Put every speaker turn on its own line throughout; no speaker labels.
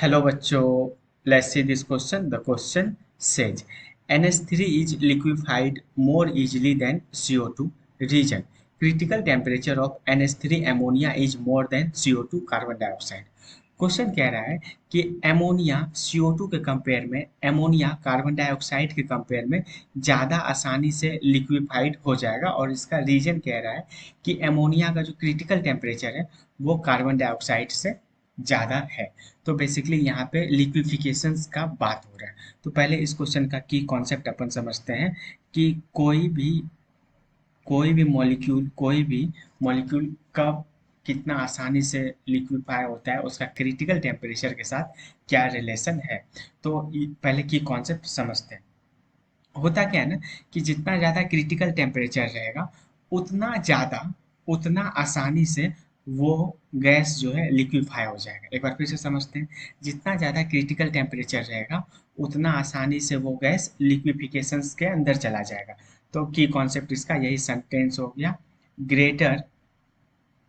Hello बच्चों, let's see this question. The question says NH3 is liquefied more easily than CO2 region. Critical temperature of NH3 ammonia is more than CO2 carbon dioxide. Question कह रहा है कि ammonia CO2 के compare में ammonia carbon dioxide के compare में ज़्यादा आसानी से लिक्विफाइड हो जाएगा और इसका रीजन कह रहा है कि एमोनिया का जो क्रिटिकल टेम्परेचर है वो कार्बन डाइऑक्साइड से ज़्यादा है। तो बेसिकली यहाँ पे लिक्विफिकेशंस का बात हो रहा है। तो पहले इस क्वेश्चन का की कॉन्सेप्ट अपन समझते हैं कि कोई भी मॉलिक्यूल कब कितना आसानी से लिक्विफाई होता है, उसका क्रिटिकल टेम्परेचर के साथ क्या रिलेशन है। तो पहले की कॉन्सेप्ट समझते हैं। होता क्या है ना कि जितना ज़्यादा क्रिटिकल टेम्परेचर रहेगा उतना आसानी से वो गैस जो है लिक्विफाई हो जाएगा। एक बार फिर से समझते हैं। जितना ज़्यादा क्रिटिकल टेम्परेचर रहेगा उतना आसानी से वो गैस लिक्विफिकेशंस के अंदर चला जाएगा। तो की कॉन्सेप्ट इसका यही सेंटेंस हो गया। Greater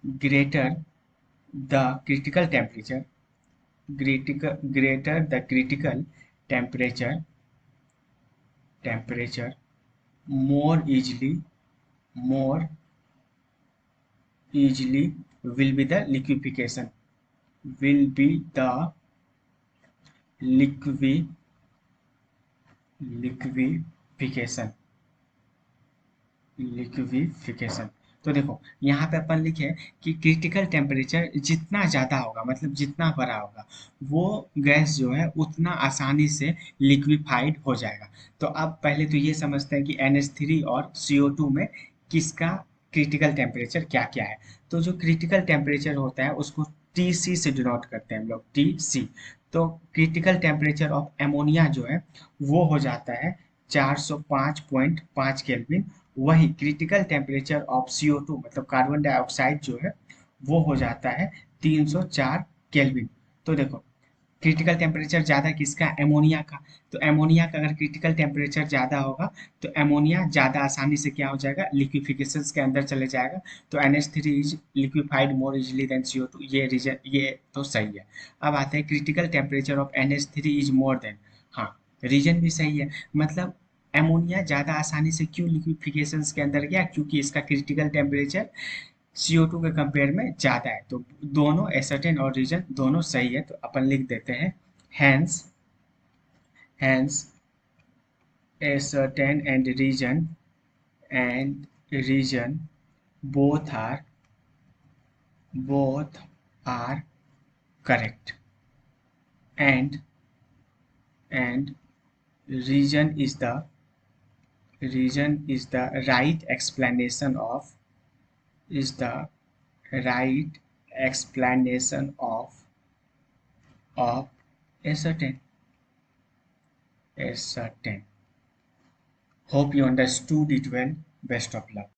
greater the critical temperature greater the critical temperature more more easily will be the liquefaction will be the liquefaction liquefaction liquefaction. तो देखो यहाँ पे अपन लिखे कि क्रिटिकल टेम्परेचर जितना ज़्यादा होगा, मतलब जितना बड़ा होगा, वो गैस जो है उतना आसानी से लिक्विफाइड हो जाएगा। तो अब पहले तो ये समझते हैं कि NH3 और CO2 में किसका क्रिटिकल टेम्परेचर क्या क्या है। तो जो क्रिटिकल टेम्परेचर होता है उसको TC से डिनोट करते हैं हम लोग, TC। तो क्रिटिकल टेम्परेचर ऑफ एमोनिया जो है वो हो जाता है 405.5 केल्विन। वही क्रिटिकल टेम्परेचर ऑफ CO2 मतलब कार्बन डाइऑक्साइड जो है वो हो जाता है 304 केल्विन। तो देखो क्रिटिकल टेम्परेचर ज़्यादा किसका, एमोनिया का। तो एमोनिया का अगर क्रिटिकल टेम्परेचर ज़्यादा होगा तो एमोनिया ज़्यादा आसानी से क्या हो जाएगा, लिक्विफिकेशन के अंदर चले जाएगा। तो NH3 is liquefied more easily than CO2, ये रीजन ये तो सही है। अब आते हैं critical temperature of NH3 is more than. हाँ, रीजन भी सही है। मतलब एमोनिया ज़्यादा आसानी से क्यों लिक्विफिकेशन के अंदर गया, क्योंकि इसका क्रिटिकल टेम्परेचर CO2 के कंपेयर में ज़्यादा है। तो दोनों एसर्टेन और रीजन दोनों सही है। तो अपन लिख देते हैं hence hence assertion and reason both are both are correct, and region is the right explanation is the right explanation of a certain. Hope you understood it well. Best of luck.